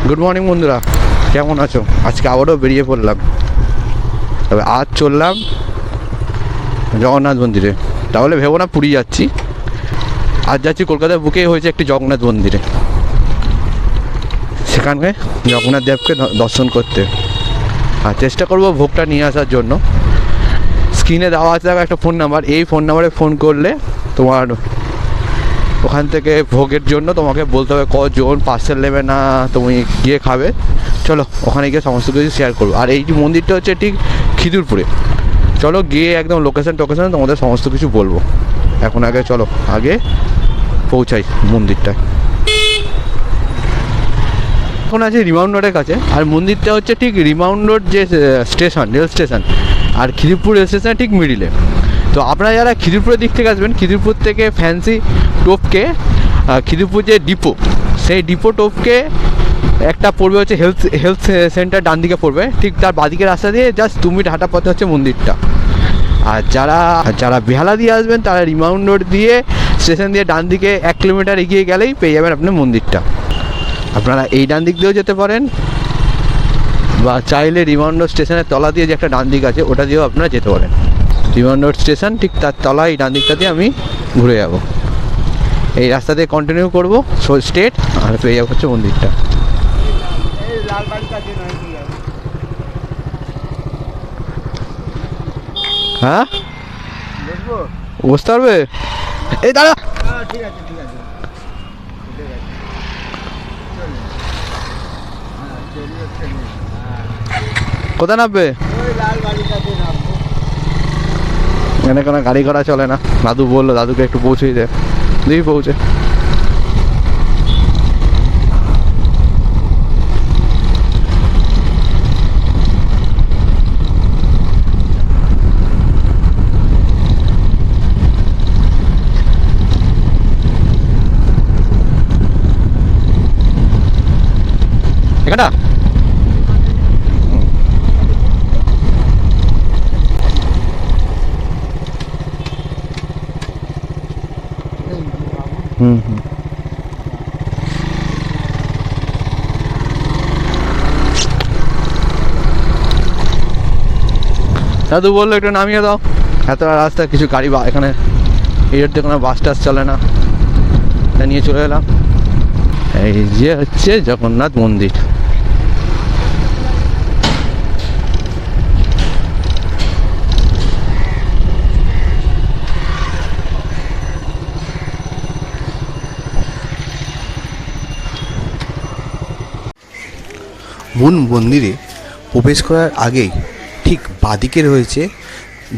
Good morning বন্ধুরা, কেমন আছো? আজকে আবারও বেরিয়ে পড়লাম। তবে আজ চললাম জগন্নাথ মন্দিরে। তাহলে ভেবো না পুরী যাচ্ছি, আজ যাচ্ছি কলকাতার বুকে হয়েছে একটি জগন্নাথ মন্দিরে। সেখানে জগন্নাথ দেবকে দর্শন করতে আর চেষ্টা করবো ভোগটা নিয়ে আসার জন্য। স্ক্রিনে দেওয়া আছে একটা ফোন নাম্বার, এই ফোন নাম্বারে ফোন করলে তোমার ওখান থেকে ভোগের জন্য তোমাকে বলতে হবে কজন পার্সেল নেবে না তুমি গিয়ে খাবে। চলো ওখানে গিয়ে সমস্ত কিছু শেয়ার করবো। আর এই যে মন্দিরটা হচ্ছে ঠিক খিদিরপুরে। চলো গিয়ে একদম লোকেশন তোমাদের সমস্ত কিছু বলবো। এখন আগে চলো আগে পৌঁছাই মন্দিরটায়। এখন আছে রিমাউন্ড রোডের কাছে, আর মন্দিরটা হচ্ছে ঠিক রিমাউন্ড রোড যে স্টেশন, রেল স্টেশন, আর খিদিরপুর রেল স্টেশনের ঠিক মিডিলে। তো আপনারা যারা খিদিরপুরের দিক থেকে আসবেন, খিদিরপুর থেকে ফ্যান্সি টোপকে খিদিরপুর যে ডিপো, সেই ডিপো টোপকে একটা পড়বে হচ্ছে হেলথ সেন্টার, ডান দিকে পড়বে। ঠিক তার বাদিকে রাস্তা দিয়ে জাস্ট 2 মিনিট হাঁটা পথে হচ্ছে মন্দিরটা। আর যারা বেহালা দিয়ে আসবেন তারা রিমাউন্ড রোড দিয়ে স্টেশন দিয়ে ডান দিকে 1 কিলোমিটার এগিয়ে গেলেই পেয়ে যাবেন আপনার মন্দিরটা। আপনারা এই ডান দিক দিয়েও যেতে পারেন, বা চাইলে রিমাউন্ড রোড স্টেশনের তলা দিয়ে যে একটা ডান দিক আছে ওটা দিয়েও আপনারা যেতে পারেন। রিমাউন্ড রোড স্টেশন ঠিক তার তলায় এই ডান দিকটা দিয়ে আমি ঘুরে যাব। এই রাস্তা দিয়ে কন্টিনিউ করবো স্ট্রেট, আর পেয়ে যাবো হচ্ছে মন্দিরটা। হ্যাঁ বুঝতে পারবে? এই দাঁড়া, কোথায় নামবে? এখানে কোনো গাড়ি ঘোড়া চলে না। দাদু বললো দাদুকে একটু পৌঁছেই দে, দিই পৌঁছে। এখানটা দাদু বললো একটু নামিয়ে দাও। এত রাস্তায় কিছু গাড়ি এখানে এই রোড দিয়ে কোনো বাস টাস চলে না, তা নিয়ে চলে এলাম। এই যে হচ্ছে জগন্নাথ মন্দির। মূল মন্দিরে প্রবেশ করার আগেই ঠিক বাদিকে রয়েছে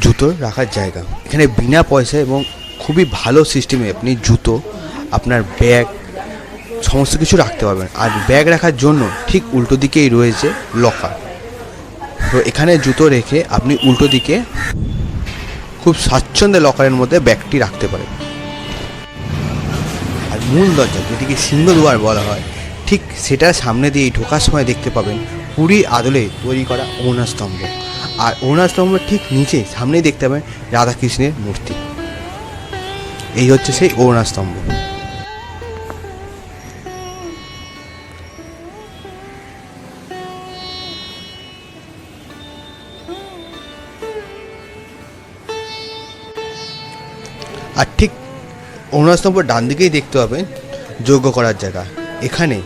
জুতোর রাখার জায়গা। এখানে বিনা পয়সায় এবং খুবই ভালো সিস্টেমে আপনি জুতো, আপনার ব্যাগ সমস্ত কিছু রাখতে পারবেন। আর ব্যাগ রাখার জন্য ঠিক উল্টো দিকেই রয়েছে লকার। তো এখানে জুতো রেখে আপনি উল্টো দিকে খুব স্বাচ্ছন্দ্যে লকারের মধ্যে ব্যাগটি রাখতে পারেন। আর মূল দরজা, যেটিকে সিংহদ্বার বলা হয়, ঠিক সেটার সামনে দিয়ে ঢোকার সময় দেখতে পাবেন পুরীর আদলে তৈরি করা অরুণাস্তম্ভ। আর অরুণাস্তম্ভের ঠিক নিচে সামনেই দেখতে পাবেন রাধাকৃষ্ণের মূর্তি। এই হচ্ছে সেই অরুণাস্তম্ভ। আর ঠিক অরুণাস্তম্ভের ডান দিকেই দেখতে পাবেন যজ্ঞ করার জায়গা। এখানে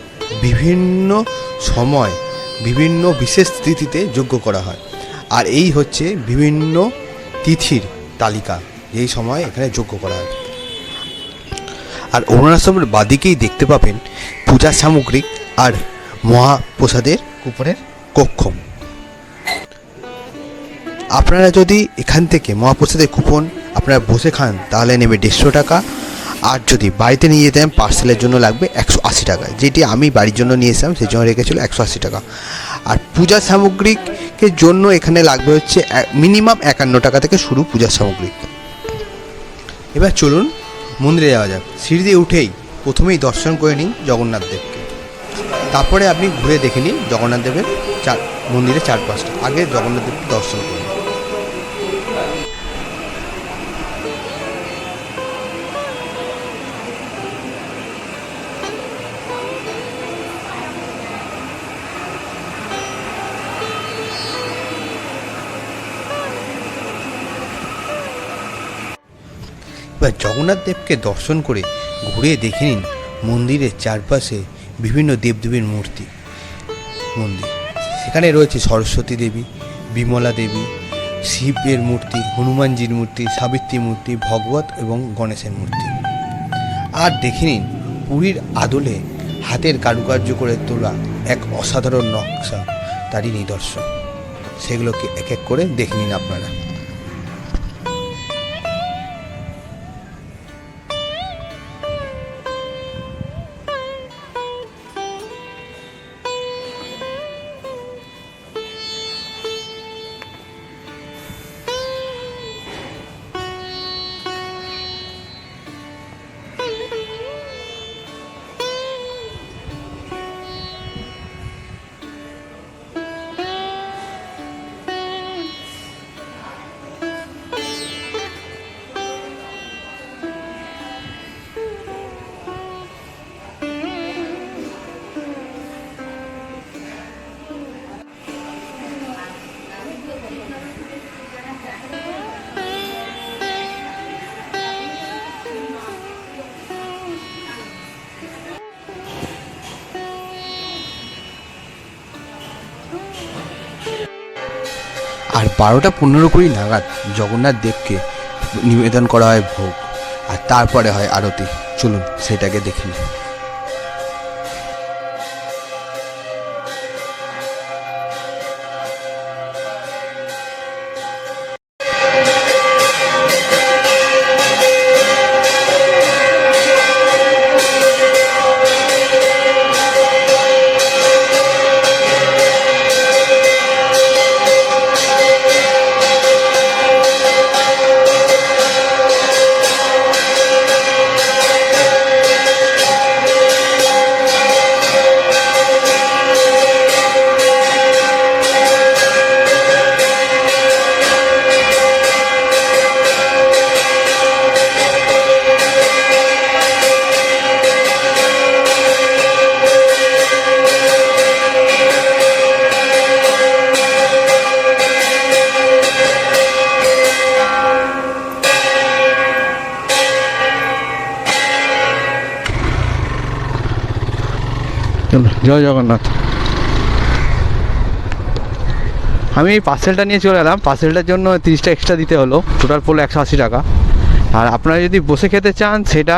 বিভিন্ন সময় বিভিন্ন বিশেষ তিথিতে যজ্ঞ করা হয়। আর এই হচ্ছে বিভিন্ন তিথির তালিকা, এই সময় এখানে যজ্ঞ করা হয়। আর অরুণাশ্রমের বাদিকেই দেখতে পাবেন পূজার সামগ্রী আর মহাপ্রসাদের কুপনের কক্ষ। আপনারা যদি এখান থেকে মহাপ্রসাদের কুপন আপনারা বসে খান তাহলে নেবে 150 টাকা। আর যদি বাড়িতে নিয়ে যেতে পার্সেলের জন্য লাগবে 180 টাকা, যেটি আমি বাড়ির জন্য নিয়ে এসেছিলাম সেই জন্য রেখেছিল 180 টাকা। আর পূজার সামগ্রিকের জন্য এখানে লাগবে হচ্ছে মিনিমাম 51 টাকা থেকে শুরু পূজার সামগ্রী। এবার চলুন মন্দিরে যাওয়া যাক। সিঁড়ি দিয়ে উঠেই প্রথমেই দর্শন করে নিন জগন্নাথ দেবকে, তারপরে আপনি ঘুরে দেখে নিন জগন্নাথ দেবের মন্দিরের চারপাশটা। আগে জগন্নাথ দেবকে দর্শন করুন। একবার জগন্নাথ দেবকে দর্শন করে ঘুরে দেখে নিন মন্দিরের চারপাশে বিভিন্ন দেবদেবীর মন্দির। সেখানে রয়েছে সরস্বতী দেবী, বিমলা দেবী, শিবের মূর্তি, হনুমানজির মূর্তি, সাবিত্রী মূর্তি, ভগবত এবং গণেশের মূর্তি। আর দেখে নিন পুরীর আদলে হাতের কারুকার্য করে তোলা এক অসাধারণ নকশা, তারই নিদর্শন। সেগুলোকে এক এক করে দেখে নিন আপনারা। আর 12:15 নাগাদ জগন্নাথ দেবকে নিবেদন করা হয় ভোগ, আর তারপরে হয় আরতি। চলুন সেটাকে দেখি। জয় জগন্নাথ। আমি এই পার্সেলটা নিয়ে চলে এলাম। পার্সেলটার জন্য 30টা এক্সট্রা দিতে হলো, টোটাল পড়লো 180 টাকা। আর আপনারা যদি বসে খেতে চান সেটা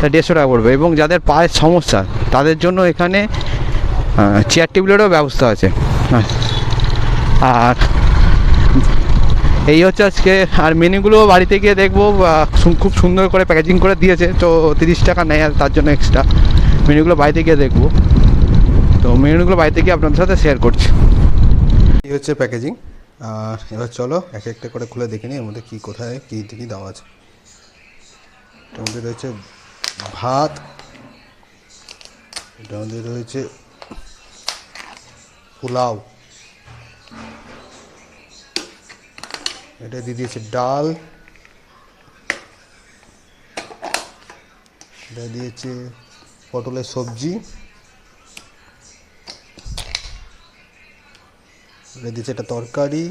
150 টাকা পড়বে। এবং যাদের পায়ের সমস্যা তাদের জন্য এখানে চেয়ার টেবিলেরও ব্যবস্থা আছে। আর এই হচ্ছে আজকে। আর মেনুগুলো বাড়িতে গিয়ে দেখবো, খুব সুন্দর করে প্যাকেজিং করে দিয়েছে, তো 30 টাকা নেয় আর তার জন্য এক্সট্রা। মেনুগুলো বাড়িতে গিয়ে দেখবো, তো মেনুগুলো বাড়িতে গিয়ে আপনাদের সাথে শেয়ার করছি। এই হচ্ছে প্যাকেজিং। আর এবার চলো এক একটা করে খুলে দেখে নিই এর মধ্যে কী কোথায় কী কী দেওয়া আছে। এটার মধ্যে রয়েছে ভাত, এটার মধ্যে রয়েছে পোলাও, এটা দিয়ে দিয়েছে ডাল, এটা দিয়েছে পটলের সবজি, এটা দিয়েছে একটা তরকারি,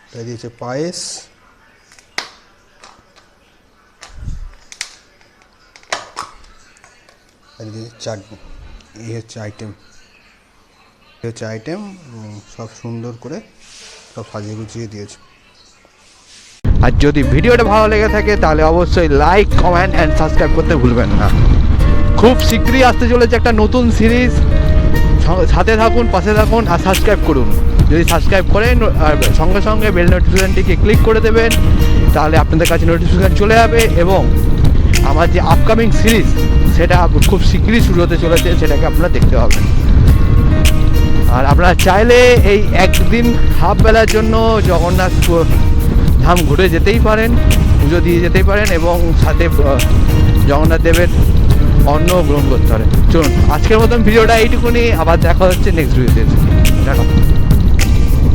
এটা দিয়েছে পায়েস, এটা দিয়েছে চাটনি। এই হচ্ছে আইটেম, সব সুন্দর করে সব সাজিয়ে গুছিয়ে দিয়েছে। আর যদি ভিডিওটা ভালো লেগে থাকে তাহলে অবশ্যই লাইক, কমেন্ট অ্যান্ড সাবস্ক্রাইব করতে ভুলবেন না। খুব শীঘ্রই আসতে চলেছে একটা নতুন সিরিজ। সাথে থাকুন, পাশে থাকুন আর সাবস্ক্রাইব করুন। যদি সাবস্ক্রাইব করেন আর সঙ্গে সঙ্গে বেল নোটিফিকেশানটিকে ক্লিক করে দেবেন, তাহলে আপনাদের কাছে নোটিফিকেশান চলে যাবে। এবং আমার যে আপকামিং সিরিজ সেটা খুব শীঘ্রই শুরু হতে চলেছে, সেটাকে আপনারা দেখতে পাবেন। আর আপনারা চাইলে এই একদিন হাফ বেলার জন্য জগন্নাথ ধাম ঘুরে যেতেই পারেন, পুজো দিয়ে যেতেই পারেন এবং সাথে জগন্নাথ দেবের অন্ন গ্রহণ করতে পারেন। চলুন আজকের মতন ভিডিওটা এইটুকুনি, আবার দেখা হচ্ছে নেক্সট ভিডিওতে। দেখা।